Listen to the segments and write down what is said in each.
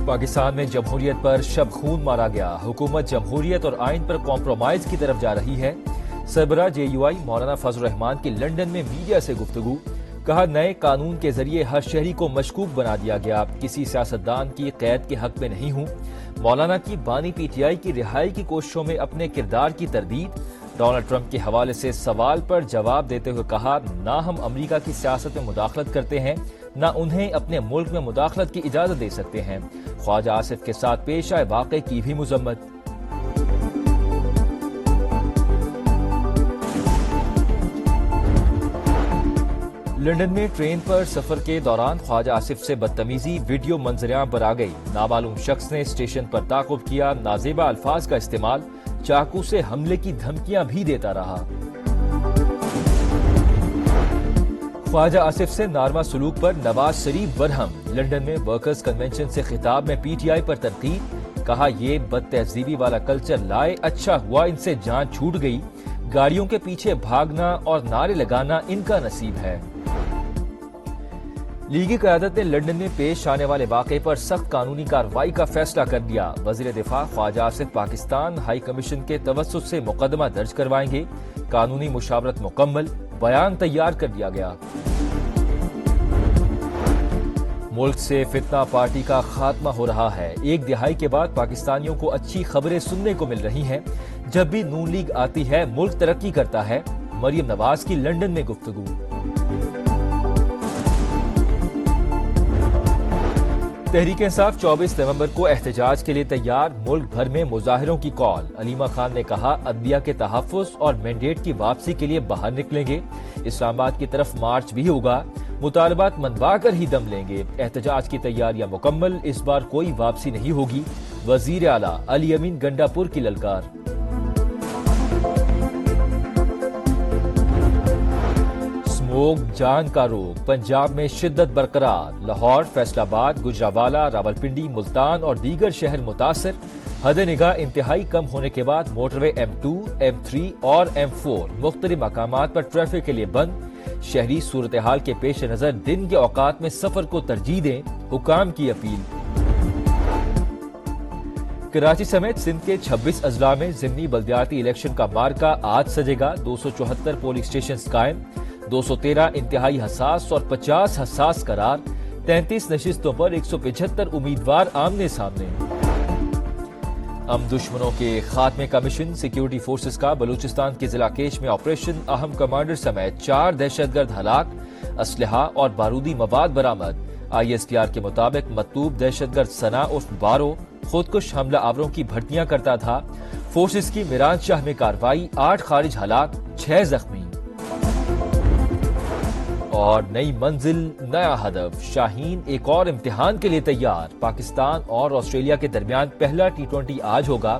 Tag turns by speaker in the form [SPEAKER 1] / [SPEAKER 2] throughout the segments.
[SPEAKER 1] پاکستان میں جمہوریت پر شب خون مارا گیا، حکومت جمہوریت اور آئین پر کمپرومائز کی طرف جا رہی ہے۔ سربراہ JUI مولانا فضل الرحمان کی لندن میں میڈیا سے گفتگو، کہا نئے قانون کے ذریعے ہر شہری کو مشکوک بنا دیا گیا، کسی سیاستدان کی قید کے حق میں نہیں ہوں۔ مولانا کی بانی PTI کی رہائی کی کوششوں میں اپنے کردار کی تردید، ڈونلڈ ٹرمپ کے حوالے سے سوال پر جواب دیتے ہوئے کہا نہ ہم امریکہ کی سیاست میں مداخلت کرتے ہیں نہ انہیں اپنے ملک میں مداخلت کی اجازت دے سکتے ہیں۔ خواجہ آصف کے ساتھ پیش آئے واقعے کی بھی مذمت۔ لندن میں ٹرین پر سفر کے دوران خواجہ آصف سے بدتمیزی، ویڈیو منظر عام پر آ گئی۔ نامعلوم شخص نے اسٹیشن پر تعاقب کیا، نازیبا الفاظ کا استعمال، چاقو سے حملے کی دھمکیاں بھی دیتا رہا۔ خواجہ آصف سے ناروا سلوک پر نواز شریف برہم، لندن میں ورکرز کنونشن سے خطاب میں PTI پر تنقید، کہا یہ بد تہذیبی والا کلچر لائے، اچھا ہوا ان سے جان چھوٹ گئی، گاڑیوں کے پیچھے بھاگنا اور نعرے لگانا ان کا نصیب ہے۔ لیگی قیادت نے لندن میں پیش آنے والے واقعے پر سخت قانونی کارروائی کا فیصلہ کر دیا۔ وزیر دفاع خواجہ آصف پاکستان ہائی کمیشن کے توسط سے مقدمہ درج کروائیں گے، قانونی مشاورت مکمل، بیان تیار کر دیا گیا۔ ملک سے فتنہ پارٹی کا خاتمہ ہو رہا ہے، ایک دہائی کے بعد پاکستانیوں کو اچھی خبریں سننے کو مل رہی ہیں۔ جب بھی نون لیگ آتی ہے ملک ترقی کرتا ہے، مریم نواز کی لندن میں گفتگو۔ تحریک انصاف 24 نومبر کو احتجاج کے لیے تیار، ملک بھر میں مظاہروں کی کال۔ علیمہ خان نے کہا عدلیہ کے تحفظ اور مینڈیٹ کی واپسی کے لیے باہر نکلیں گے، اسلام آباد کی طرف مارچ بھی ہوگا، مطالبات منوا کر ہی دم لیں گے، احتجاج کی تیاریاں مکمل، اس بار کوئی واپسی نہیں ہوگی، وزیر اعلیٰ علی امین گنڈا پور کی للکار۔ اسموگ جان کا روگ، پنجاب میں شدت برقرار، لاہور، فیصل آباد، گجرانوالہ، راولپنڈی، ملتان اور دیگر شہر متاثر، حد نگاہ انتہائی کم ہونے کے بعد موٹر وے M2، M3 اور M4 مختلف مقامات پر ٹریفک کے لیے بند، شہری صورتحال کے پیش نظر دن کے اوقات میں سفر کو ترجیح دیں، حکام کی اپیل۔ کراچی سمیت سندھ کے 26 اضلاع میں ضمنی بلدیاتی الیکشن کا مارکا آج سجے گا، 274 پولنگ اسٹیشنز قائم، 213 انتہائی حساس اور 50 حساس قرار، 33 نشستوں پر 175 امیدوار آمنے سامنے۔ دشمنوں کے خاتمے کا مشن، سیکیورٹی فورسز کا بلوچستان کے ضلع کیش میں آپریشن، اہم کمانڈر سمیت 4 دہشت گرد ہلاک، اسلحہ اور بارودی مواد برآمد۔ ISTR کے مطابق مطلوب دہشت گرد ثنا عرف بارو خودکش حملہ آوروں کی بھرتیاں کرتا تھا، فورسز کی میران شاہ میں کارروائی، 8 خارج ہلاک، 6 زخمی۔ اور نئی منزل نیا ہدف، شاہین ایک اور امتحان کے لیے تیار، پاکستان اور آسٹریلیا کے درمیان پہلا T20 آج ہوگا،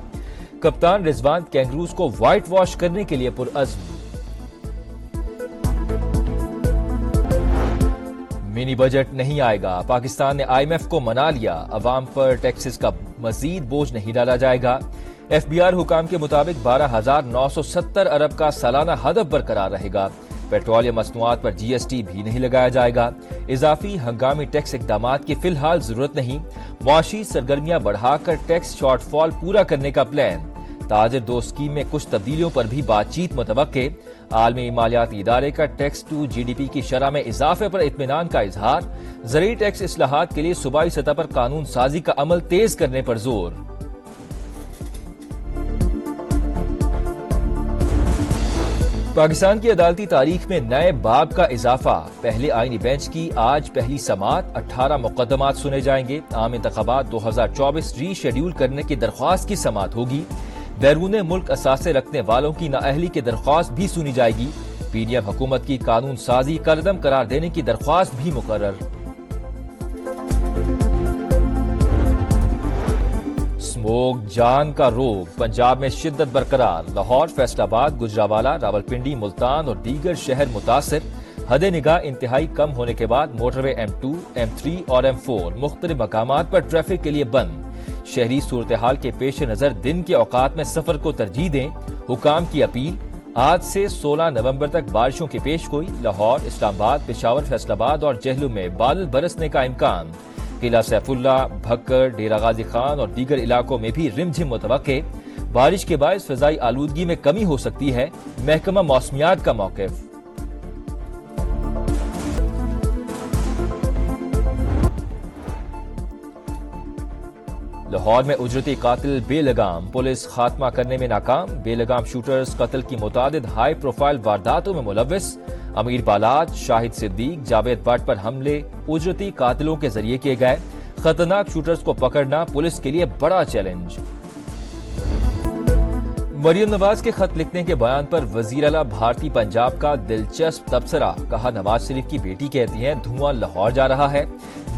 [SPEAKER 1] کپتان رضوان کینگروز کو وائٹ واش کرنے کے لیے پرعزم۔ منی بجٹ نہیں آئے گا، پاکستان نے IMF کو منا لیا، عوام پر ٹیکسز کا مزید بوجھ نہیں ڈالا جائے گا، FBR حکام کے مطابق 12,970 ارب کا سالانہ ہدف برقرار رہے گا، پیٹرولیم مصنوعات پر GST بھی نہیں لگایا جائے گا، اضافی ہنگامی ٹیکس اقدامات کی فی الحال ضرورت نہیں، معاشی سرگرمیاں بڑھا کر ٹیکس شارٹ فال پورا کرنے کا پلان، تاجر دو اسکیم میں کچھ تبدیلیوں پر بھی بات چیت متوقع، عالمی مالیاتی ادارے کا ٹیکس ٹو GDP کی شرح میں اضافے پر اطمینان کا اظہار، زرعی ٹیکس اصلاحات کے لیے صوبائی سطح پر قانون سازی کا عمل تیز کرنے پر زور۔ پاکستان کی عدالتی تاریخ میں نئے باب کا اضافہ، پہلے آئینی بینچ کی آج پہلی سماعت، 18 مقدمات سنے جائیں گے، عام انتخابات 2024 ری شیڈول کرنے کی درخواست کی سماعت ہوگی، بیرون ملک اثاثے رکھنے والوں کی نااہلی کی درخواست بھی سنی جائے گی، PDM حکومت کی قانون سازی کالعدم قرار دینے کی درخواست بھی مقرر۔ اسموگ جان کا روگ، پنجاب میں شدت برقرار، لاہور، فیصل آباد، گجرانوالہ، راولپنڈی، ملتان اور دیگر شہر متاثر، حد نگاہ انتہائی کم ہونے کے بعد موٹر وے M2، M3 اور M4 مختلف مقامات پر ٹریفک کے لیے بند، شہری صورتحال کے پیش نظر دن کے اوقات میں سفر کو ترجیح دیں، حکام کی اپیل، آج سے 16 نومبر تک بارشوں کی پیش گوئی، لاہور، اسلام آباد، پشاور، فیصل آباد اور جہلم میں بادل برسنے کا امکان، قلعہ سیف اللہ، بھکر، ڈیرہ غازی خان اور دیگر علاقوں میں بھی رمجھم متوقع۔ بارش کے باعث فضائی آلودگی میں کمی ہو سکتی ہے، محکمہ موسمیات کا موقف۔ لاہور میں اجرتی قاتل بے لگام، پولیس خاتمہ کرنے میں ناکام۔ بے لگام شوٹرز قتل کی متعدد ہائی پروفائل وارداتوں میں ملوث۔ امیر بالاد، شاہد صدیق، جاوید بٹ پر حملے اجرتی قاتلوں کے ذریعے کیے گئے۔ خطرناک شوٹرز کو پکڑنا پولیس کے لیے بڑا چیلنج۔ مریم نواز کے خط لکھنے کے بیان پر وزیر اعلیٰ بھارتی پنجاب کا دلچسپ تبصرہ، کہا نواز شریف کی بیٹی کہتی ہیں دھواں لاہور جا رہا ہے،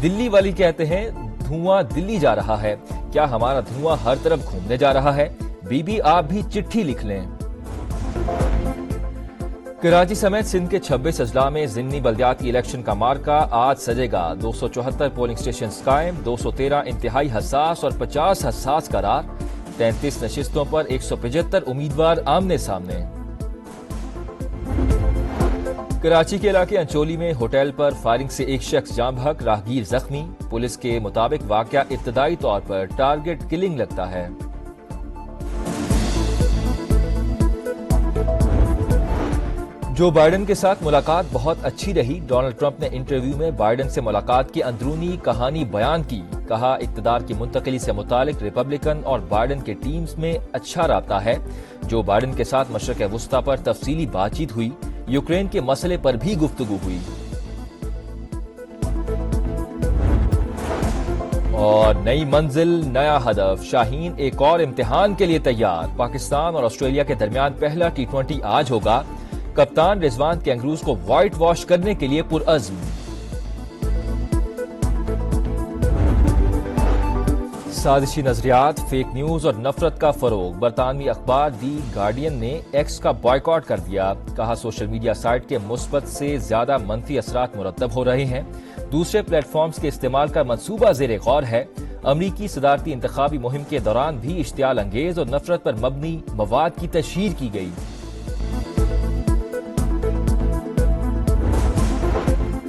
[SPEAKER 1] دلی والی کہتے ہیں دھواں دلی جا رہا ہے، کیا ہمارا دھواں ہر طرف گھومنے جا رہا ہے؟ بی بی آپ بھی چٹھی لکھ لیں۔ کراچی سمیت سندھ کے 26 اضلاع میں ضمنی بلدیاتی الیکشن کا مارکا آج سجے گا۔ 274 پولنگ سٹیشنز قائم، 213 انتہائی حساس اور 50 حساس قرار۔ 33 نشستوں پر 175 امیدوار آمنے سامنے۔ کراچی کے علاقے انچولی میں ہوٹل پر فائرنگ سے ایک شخص جاں بحق، راہگیر زخمی۔ پولیس کے مطابق واقعہ ابتدائی طور پر ٹارگٹ کلنگ لگتا ہے۔ جو بائیڈن کے ساتھ ملاقات بہت اچھی رہی، ڈونلڈ ٹرمپ نے انٹرویو میں بائیڈن سے ملاقات کی اندرونی کہانی بیان کی۔ کہا اقتدار کی منتقلی سے متعلق ریپبلکن اور بائیڈن کے ٹیمز میں اچھا رابطہ ہے۔ جو بائیڈن کے ساتھ مشرق وسطیٰ پر تفصیلی بات چیت ہوئی، یوکرین کے مسئلے پر بھی گفتگو ہوئی۔ اور نئی منزل، نیا ہدف، شاہین ایک اور امتحان کے لیے تیار۔ پاکستان اور آسٹریلیا کے درمیان پہلا ٹی20 آج ہوگا۔ کپتان رضوان کینگروز کو وائٹ واش کرنے کے لیے پرعزم۔ سازشی نظریات، فیک نیوز اور نفرت کا فروغ۔ برطانوی اخبار دی گارڈین نے ایکس کا بائیکاٹ کر دیا۔ کہا سوشل میڈیا سائٹ کے مثبت سے زیادہ منفی اثرات مرتب ہو رہے ہیں۔ دوسرے پلیٹ فارمز کے استعمال کا منصوبہ زیر غور ہے۔ امریکی صدارتی انتخابی مہم کے دوران بھی اشتعال انگیز اور نفرت پر مبنی مواد کی تشہیر کی گئی۔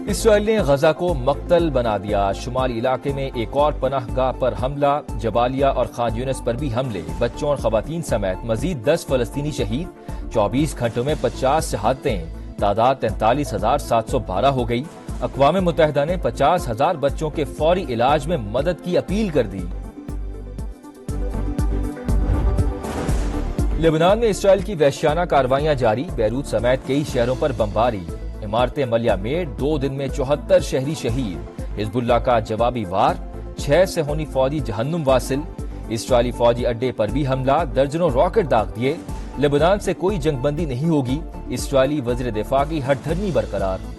[SPEAKER 1] اسرائیل نے غزہ کو مقتل بنا دیا۔ شمالی علاقے میں ایک اور پناہ گاہ پر حملہ، جبالیہ اور خان یونس پر بھی حملے، بچوں اور خواتین سمیت مزید 10 فلسطینی شہید۔ 24 گھنٹوں میں 50 شہادتیں، تعداد 43,712 ہو گئی۔ اقوام متحدہ نے 50,000 بچوں کے فوری علاج میں مدد کی اپیل کر دی۔ لبنان میں اسرائیل کی وحشیانہ کارروائیاں جاری، بیروت سمیت کئی شہروں پر بمباری، عمارتیں ملیہ میٹ، 2 دن میں 74 شہری شہید۔ حزب اللہ کا جوابی وار، 6 صہیونی فوجی جہنم واصل۔ اسرائیلی فوجی اڈے پر بھی حملہ، درجنوں راکٹ داغ دیے۔ لبنان سے کوئی جنگ بندی نہیں ہوگی، اسرائیلی وزیر دفاع کی ہٹ دھرمی برقرار۔